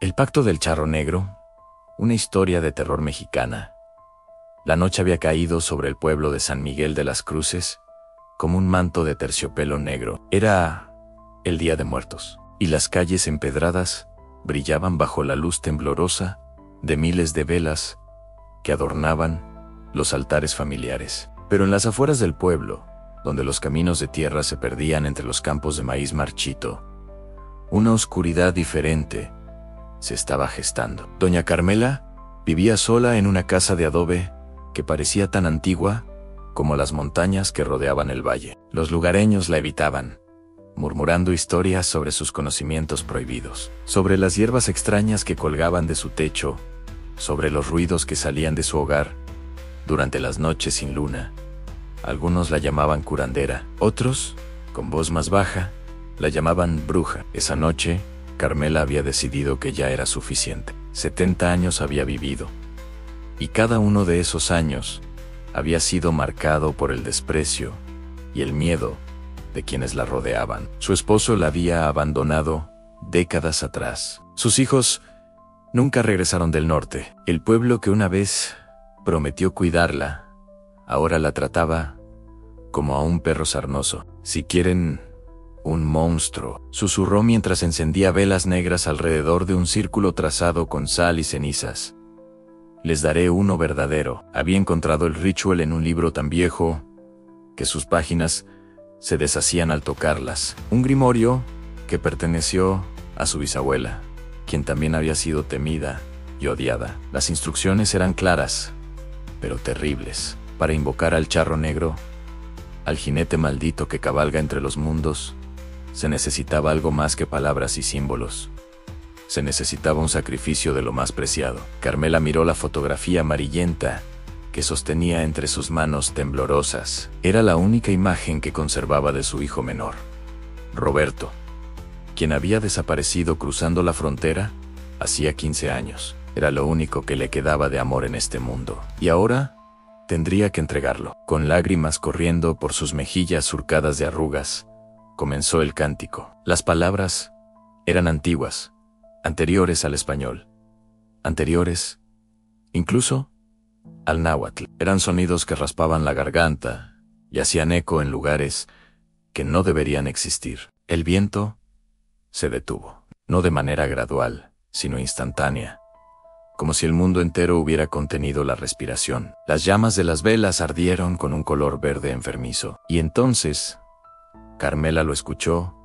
El pacto del charro negro, una historia de terror mexicana. La noche había caído sobre el pueblo de San Miguel de las Cruces como un manto de terciopelo negro. Era el Día de Muertos, y las calles empedradas brillaban bajo la luz temblorosa de miles de velas que adornaban los altares familiares. Pero en las afueras del pueblo, donde los caminos de tierra se perdían entre los campos de maíz marchito, una oscuridad diferente se estaba gestando. Doña Carmela vivía sola en una casa de adobe que parecía tan antigua como las montañas que rodeaban el valle. Los lugareños la evitaban, murmurando historias sobre sus conocimientos prohibidos, sobre las hierbas extrañas que colgaban de su techo, sobre los ruidos que salían de su hogar durante las noches sin luna. Algunos la llamaban curandera, otros, con voz más baja, la llamaban bruja. Esa noche, Carmela había decidido que ya era suficiente. 70 años había vivido, y cada uno de esos años había sido marcado por el desprecio y el miedo de quienes la rodeaban. Su esposo la había abandonado décadas atrás. Sus hijos nunca regresaron del norte. El pueblo que una vez prometió cuidarla, ahora la trataba como a un perro sarnoso. Si quieren un monstruo, susurró mientras encendía velas negras alrededor de un círculo trazado con sal y cenizas. Les daré uno verdadero. Había encontrado el ritual en un libro tan viejo que sus páginas se deshacían al tocarlas. Un grimorio que perteneció a su bisabuela, quien también había sido temida y odiada. Las instrucciones eran claras, pero terribles. Para invocar al charro negro, al jinete maldito que cabalga entre los mundos, se necesitaba algo más que palabras y símbolos. Se necesitaba un sacrificio de lo más preciado. Carmela miró la fotografía amarillenta que sostenía entre sus manos temblorosas. Era la única imagen que conservaba de su hijo menor, Roberto, quien había desaparecido cruzando la frontera hacía 15 años. Era lo único que le quedaba de amor en este mundo. Y ahora tendría que entregarlo. Con lágrimas corriendo por sus mejillas surcadas de arrugas, comenzó el cántico. Las palabras eran antiguas, anteriores al español, anteriores, incluso, al náhuatl. Eran sonidos que raspaban la garganta y hacían eco en lugares que no deberían existir. El viento se detuvo, no de manera gradual, sino instantánea, como si el mundo entero hubiera contenido la respiración. Las llamas de las velas ardieron con un color verde enfermizo, y entonces Carmela lo escuchó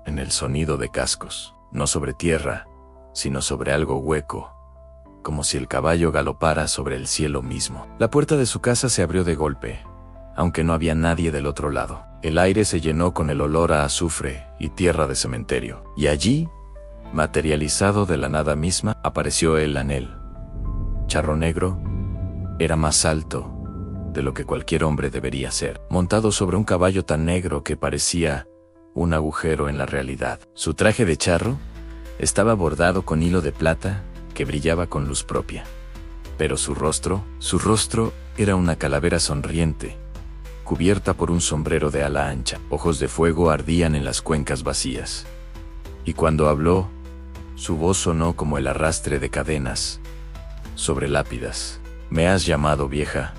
en el sonido de cascos, no sobre tierra, sino sobre algo hueco, como si el caballo galopara sobre el cielo mismo. La puerta de su casa se abrió de golpe, aunque no había nadie del otro lado. El aire se llenó con el olor a azufre y tierra de cementerio, y allí, materializado de la nada misma, apareció el anel. Charro Negro era más alto de lo que cualquier hombre debería ser, montado sobre un caballo tan negro que parecía un agujero en la realidad. Su traje de charro estaba bordado con hilo de plata que brillaba con luz propia. Pero su rostro era una calavera sonriente, cubierta por un sombrero de ala ancha. Ojos de fuego ardían en las cuencas vacías. Y cuando habló, su voz sonó como el arrastre de cadenas sobre lápidas. «¿Me has llamado, vieja?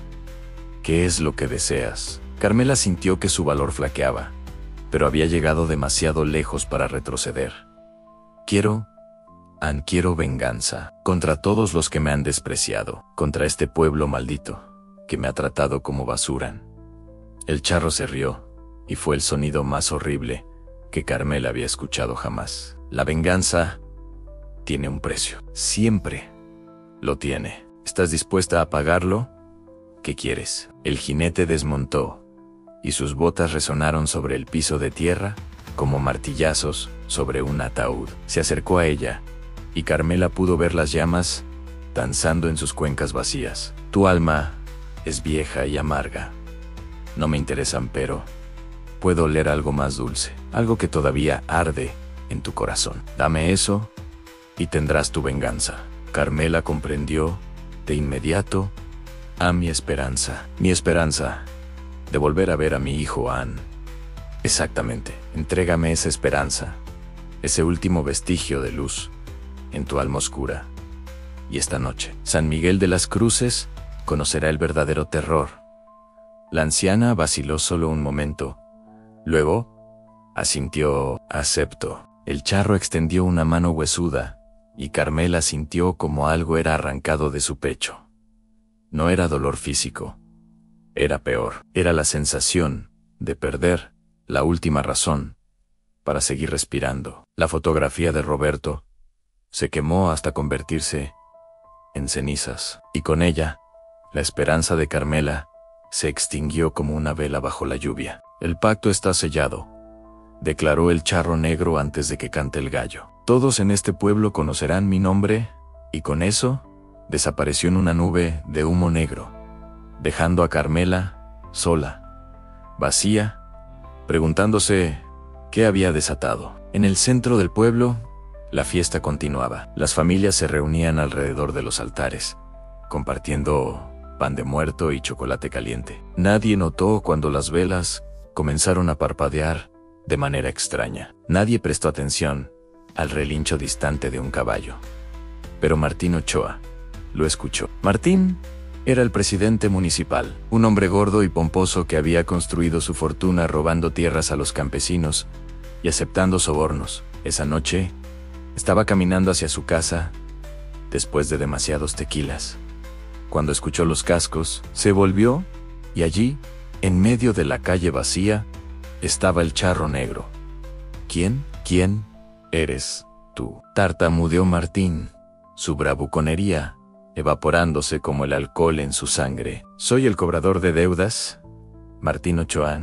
¿Qué es lo que deseas?» Carmela sintió que su valor flaqueaba, pero había llegado demasiado lejos para retroceder. Quiero venganza contra todos los que me han despreciado, contra este pueblo maldito que me ha tratado como basura. El charro se rió, y fue el sonido más horrible que Carmela había escuchado jamás. La venganza tiene un precio. Siempre lo tiene. ¿Estás dispuesta a pagarlo? ¿Qué quieres? El jinete desmontó, y sus botas resonaron sobre el piso de tierra como martillazos sobre un ataúd. Se acercó a ella, y Carmela pudo ver las llamas danzando en sus cuencas vacías. Tu alma es vieja y amarga. No me interesan, pero puedo oler algo más dulce, algo que todavía arde en tu corazón. Dame eso, y tendrás tu venganza. Carmela comprendió de inmediato a mi esperanza de volver a ver a mi hijo Ann. Exactamente, entrégame esa esperanza, ese último vestigio de luz en tu alma oscura. Y esta noche, San Miguel de las Cruces conocerá el verdadero terror. La anciana vaciló solo un momento. Luego, asintió, acepto. El charro extendió una mano huesuda, y Carmela sintió como algo era arrancado de su pecho. No era dolor físico. Era peor. Era la sensación de perder la última razón para seguir respirando. La fotografía de Roberto se quemó hasta convertirse en cenizas, y con ella, la esperanza de Carmela se extinguió como una vela bajo la lluvia. El pacto está sellado, declaró el charro negro antes de que cante el gallo. Todos en este pueblo conocerán mi nombre, y con eso, desapareció en una nube de humo negro, dejando a Carmela sola, vacía, preguntándose qué había desatado. En el centro del pueblo, la fiesta continuaba. Las familias se reunían alrededor de los altares, compartiendo pan de muerto y chocolate caliente. Nadie notó cuando las velas comenzaron a parpadear de manera extraña. Nadie prestó atención al relincho distante de un caballo. Pero Martín Ochoa lo escuchó. Martín era el presidente municipal, un hombre gordo y pomposo que había construido su fortuna robando tierras a los campesinos y aceptando sobornos. Esa noche, estaba caminando hacia su casa después de demasiados tequilas. Cuando escuchó los cascos, se volvió y allí, en medio de la calle vacía, estaba el charro negro. ¿Quién eres tú?, tartamudeó Martín, su bravuconería evaporándose como el alcohol en su sangre. Soy el cobrador de deudas, Martín Ochoa,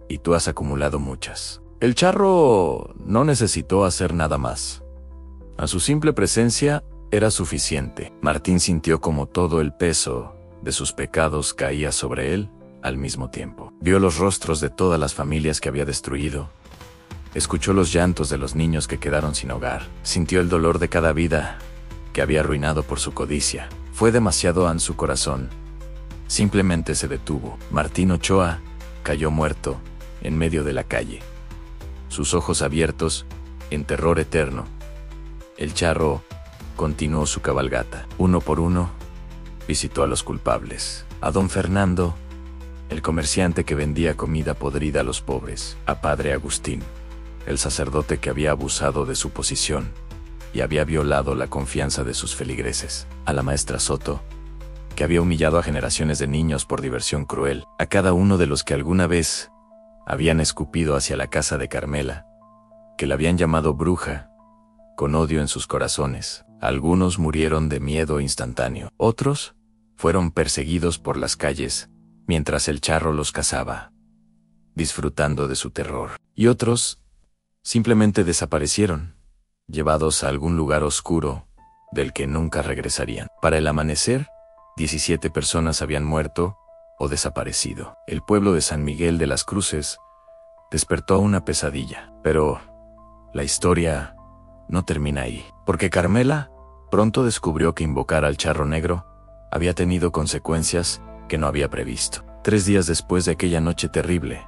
y tú has acumulado muchas. El charro no necesitó hacer nada más. A su simple presencia era suficiente. Martín sintió como todo el peso de sus pecados caía sobre él al mismo tiempo. Vio los rostros de todas las familias que había destruido. Escuchó los llantos de los niños que quedaron sin hogar. Sintió el dolor de cada vida que había arruinado por su codicia. Fue demasiado en su corazón. Simplemente se detuvo. Martín Ochoa cayó muerto en medio de la calle, sus ojos abiertos en terror eterno. El charro continuó su cabalgata. Uno por uno, visitó a los culpables. A don Fernando, el comerciante que vendía comida podrida a los pobres. A padre Agustín, el sacerdote que había abusado de su posición y había violado la confianza de sus feligreses. A la maestra Soto, que había humillado a generaciones de niños por diversión cruel. A cada uno de los que alguna vez habían escupido hacia la casa de Carmela, que la habían llamado bruja, con odio en sus corazones. Algunos murieron de miedo instantáneo. Otros fueron perseguidos por las calles mientras el charro los cazaba, disfrutando de su terror. Y otros simplemente desaparecieron, llevados a algún lugar oscuro del que nunca regresarían. Para el amanecer, 17 personas habían muerto o desaparecido. El pueblo de San Miguel de las Cruces despertó una pesadilla. Pero la historia no termina ahí, porque Carmela pronto descubrió que invocar al charro negro había tenido consecuencias que no había previsto. 3 días después de aquella noche terrible,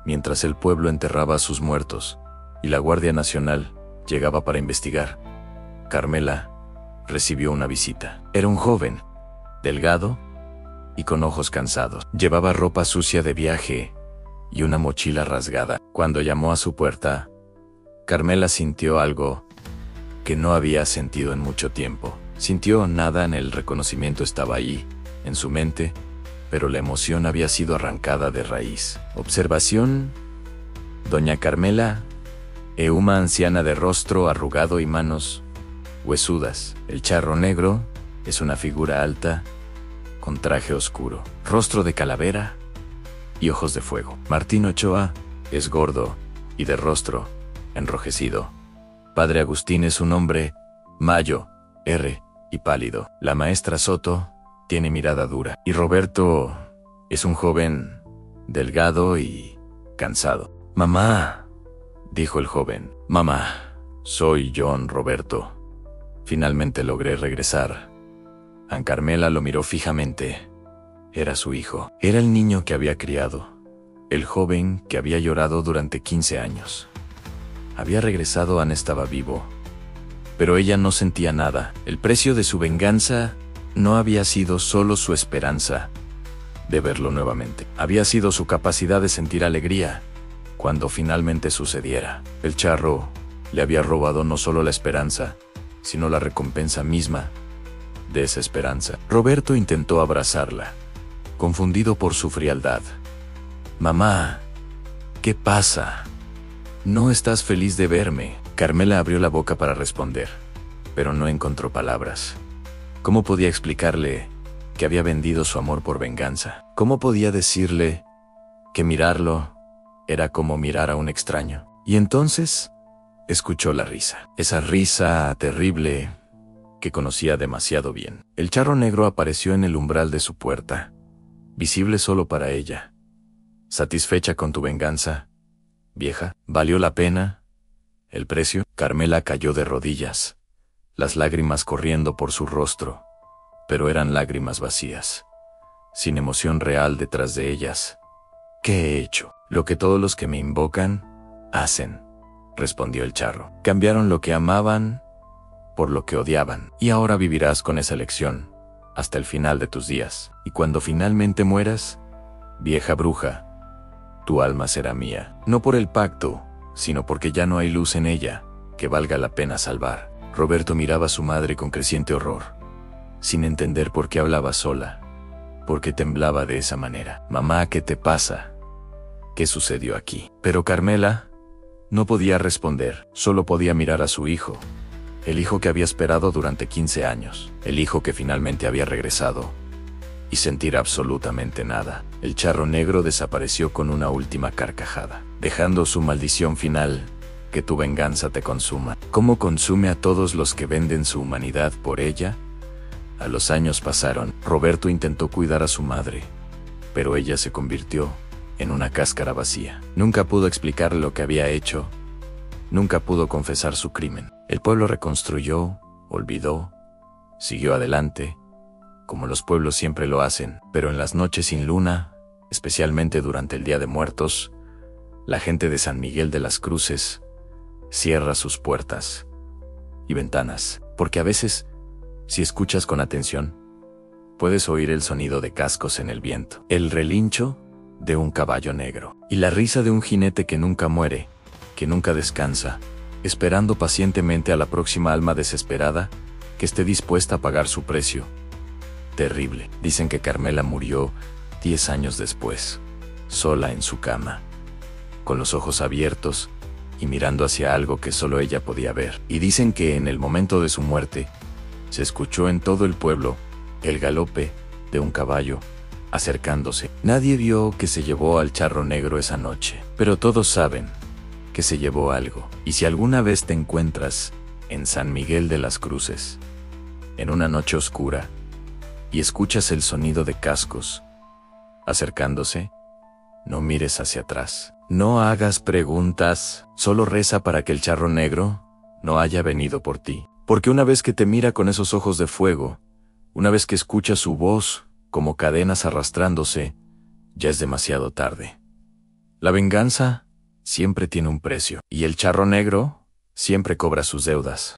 mientras el pueblo enterraba a sus muertos y la Guardia Nacional llegaba para investigar, Carmela recibió una visita. Era un joven, delgado y con ojos cansados. Llevaba ropa sucia de viaje y una mochila rasgada. Cuando llamó a su puerta, Carmela sintió algo que no había sentido en mucho tiempo. Sintió nada en el reconocimiento, estaba ahí, en su mente, pero la emoción había sido arrancada de raíz. Observación: doña Carmela, una anciana de rostro arrugado y manos huesudas. El charro negro es una figura alta, con traje oscuro, rostro de calavera y ojos de fuego. Martín Ochoa es gordo y de rostro enrojecido. Padre Agustín es un hombre mayo, y pálido. La maestra Soto tiene mirada dura. Y Roberto es un joven delgado y cansado. Mamá, dijo el joven. Mamá, soy John Roberto. Finalmente logré regresar. Aunt Carmela lo miró fijamente. Era su hijo. Era el niño que había criado. El joven que había llorado durante 15 años. Había regresado. Ann estaba vivo, Pero ella no sentía nada. El precio de su venganza no había sido solo su esperanza de verlo nuevamente. Había sido su capacidad de sentir alegría cuando finalmente sucediera. El charro le había robado no solo la esperanza, sino la recompensa misma de esa esperanza. Roberto intentó abrazarla, confundido por su frialdad. «Mamá, ¿qué pasa? ¿No estás feliz de verme?». Carmela abrió la boca para responder, pero no encontró palabras. ¿Cómo podía explicarle que había vendido su amor por venganza? ¿Cómo podía decirle que mirarlo era como mirar a un extraño? Y entonces escuchó la risa. Esa risa terrible que conocía demasiado bien. El charro negro apareció en el umbral de su puerta, visible solo para ella. ¿Satisfecha con tu venganza, vieja? ¿Valió la pena el precio? Carmela cayó de rodillas, las lágrimas corriendo por su rostro, pero eran lágrimas vacías, sin emoción real detrás de ellas. «¿Qué he hecho?». «Lo que todos los que me invocan hacen», respondió el charro. «Cambiaron lo que amaban por lo que odiaban, y ahora vivirás con esa lección hasta el final de tus días. Y cuando finalmente mueras, vieja bruja, tu alma será mía, no por el pacto, sino porque ya no hay luz en ella que valga la pena salvar». Roberto miraba a su madre con creciente horror, sin entender por qué hablaba sola, por qué temblaba de esa manera. «Mamá, ¿qué te pasa? ¿Qué sucedió aquí?». Pero Carmela no podía responder, solo podía mirar a su hijo, el hijo que había esperado durante 15 años, el hijo que finalmente había regresado, y sentir absolutamente nada. El charro negro desapareció con una última carcajada, dejando su maldición final: «Que tu venganza te consuma». ¿Cómo consume a todos los que venden su humanidad por ella? A los años pasaron. Roberto intentó cuidar a su madre, pero ella se convirtió en una cáscara vacía. Nunca pudo explicar lo que había hecho, nunca pudo confesar su crimen. El pueblo reconstruyó, olvidó, siguió adelante, como los pueblos siempre lo hacen, pero en las noches sin luna, especialmente durante el Día de Muertos, la gente de San Miguel de las Cruces cierra sus puertas y ventanas, porque a veces, si escuchas con atención, puedes oír el sonido de cascos en el viento, el relincho de un caballo negro y la risa de un jinete que nunca muere, que nunca descansa, esperando pacientemente a la próxima alma desesperada que esté dispuesta a pagar su precio. Terrible. Dicen que Carmela murió 10 años después, sola en su cama, con los ojos abiertos y mirando hacia algo que solo ella podía ver. Y dicen que en el momento de su muerte, se escuchó en todo el pueblo el galope de un caballo acercándose. Nadie vio que se llevó al charro negro esa noche, pero todos saben que se llevó algo. Y si alguna vez te encuentras en San Miguel de las Cruces, en una noche oscura, y escuchas el sonido de cascos acercándose, no mires hacia atrás. No hagas preguntas, solo reza para que el charro negro no haya venido por ti. Porque una vez que te mira con esos ojos de fuego, una vez que escuchas su voz como cadenas arrastrándose, ya es demasiado tarde. La venganza siempre tiene un precio, y el charro negro siempre cobra sus deudas.